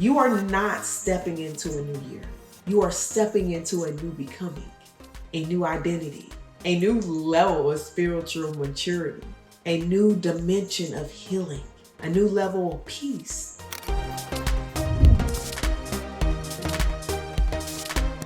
You are not stepping into a new year. You are stepping into a new becoming, a new identity, a new level of spiritual maturity, a new dimension of healing, a new level of peace.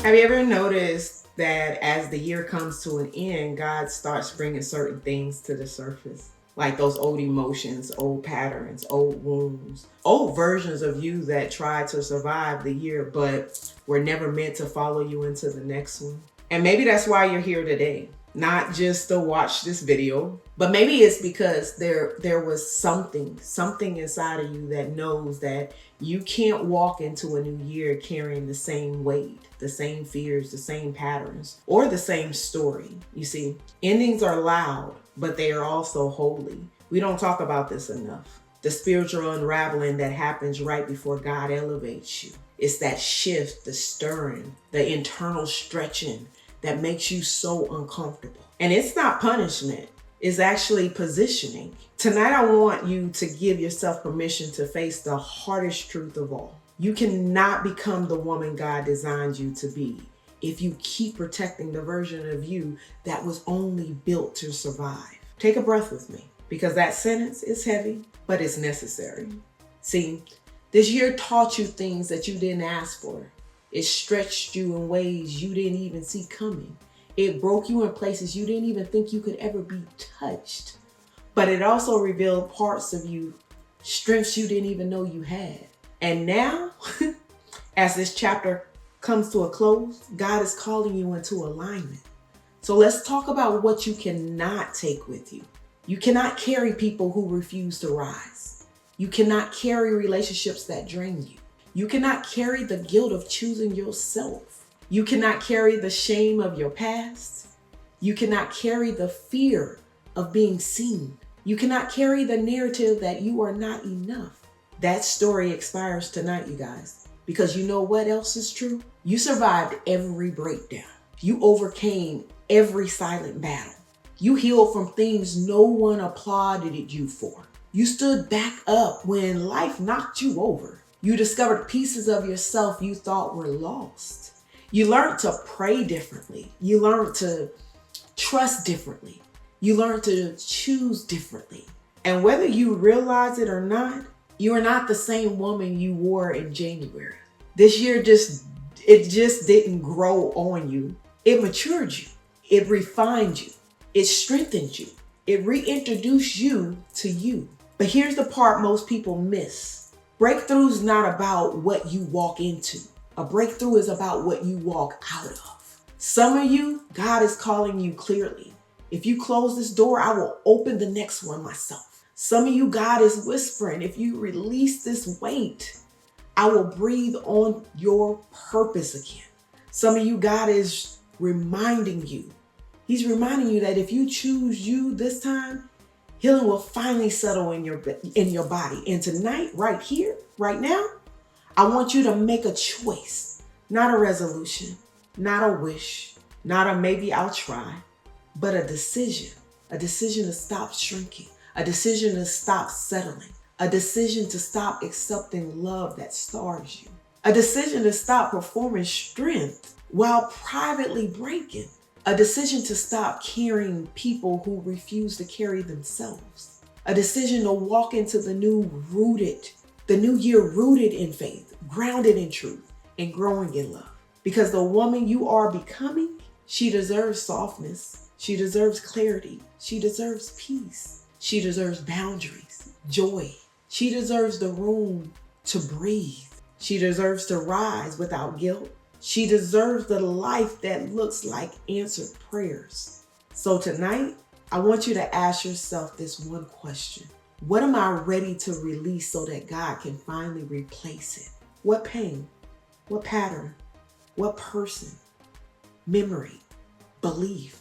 Have you ever noticed that as the year comes to an end, God starts bringing certain things to the surface? Like those old emotions, old patterns, old wounds, old versions of you that tried to survive the year, but were never meant to follow you into the next one. And maybe that's why you're here today. Not just to watch this video, but maybe it's because there was something inside of you that knows that you can't walk into a new year carrying the same weight, the same fears, the same patterns, or the same story. You see, endings are loud, but they are also holy. We don't talk about this enough. The spiritual unraveling that happens right before God elevates you. It's that shift, the stirring, the internal stretching that makes you so uncomfortable. And it's not punishment, it's actually positioning. Tonight, I want you to give yourself permission to face the hardest truth of all. You cannot become the woman God designed you to be if you keep protecting the version of you that was only built to survive. Take a breath with me, because that sentence is heavy, but it's necessary. See, this year taught you things that you didn't ask for. It stretched you in ways you didn't even see coming. It broke you in places you didn't even think you could ever be touched. But it also revealed parts of you, strengths you didn't even know you had. And now, as this chapter comes to a close, God is calling you into alignment. So let's talk about what you cannot take with you. You cannot carry people who refuse to rise. You cannot carry relationships that drain you. You cannot carry the guilt of choosing yourself. You cannot carry the shame of your past. You cannot carry the fear of being seen. You cannot carry the narrative that you are not enough. That story expires tonight, you guys, because you know what else is true? You survived every breakdown. You overcame every silent battle. You healed from things no one applauded you for. You stood back up when life knocked you over. You discovered pieces of yourself you thought were lost. You learned to pray differently. You learned to trust differently. You learned to choose differently. And whether you realize it or not, you are not the same woman you were in January. This year just didn't grow on you. It matured you. It refined you. It strengthened you. It reintroduced you to you. But here's the part most people miss. Breakthrough is not about what you walk into. A breakthrough is about what you walk out of. Some of you, God is calling you clearly. If you close this door, I will open the next one myself. Some of you, God is whispering, if you release this weight, I will breathe on your purpose again. Some of you, God is reminding you. He's reminding you that if you choose you this time, healing will finally settle in your body. And tonight, right here, right now, I want you to make a choice, not a resolution, not a wish, not a maybe I'll try, but a decision to stop shrinking, a decision to stop settling, a decision to stop accepting love that stars you, a decision to stop performing strength while privately breaking, a decision to stop carrying people who refuse to carry themselves. A decision to walk into the new year rooted in faith, grounded in truth, and growing in love. Because the woman you are becoming, she deserves softness. She deserves clarity. She deserves peace. She deserves boundaries, joy. She deserves the room to breathe. She deserves to rise without guilt. She deserves the life that looks like answered prayers. So tonight, I want you to ask yourself this one question. What am I ready to release so that God can finally replace it? What pain? What pattern? What person? Memory? Belief?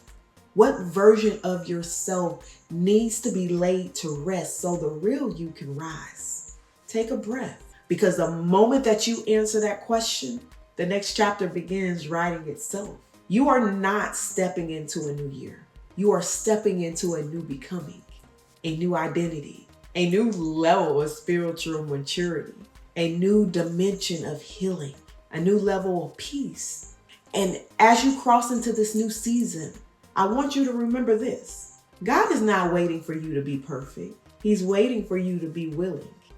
What version of yourself needs to be laid to rest so the real you can rise? Take a breath, because the moment that you answer that question, the next chapter begins writing itself. You are not stepping into a new year. You are stepping into a new becoming, a new identity, a new level of spiritual maturity, a new dimension of healing, a new level of peace. And as you cross into this new season, I want you to remember this. God is not waiting for you to be perfect. He's waiting for you to be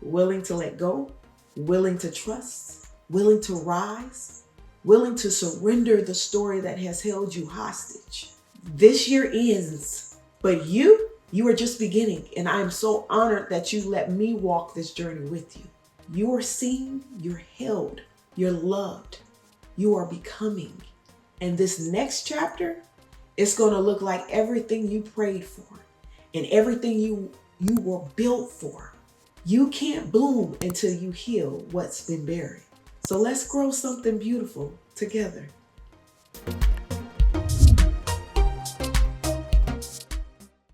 willing to let go, willing to trust, willing to rise, willing to surrender the story that has held you hostage. This year ends, but you are just beginning. And I am so honored that you let me walk this journey with you. You are seen, you're held, you're loved, you are becoming. And this next chapter, it's going to look like everything you prayed for and everything you were built for. You can't bloom until you heal what's been buried. So let's grow something beautiful together.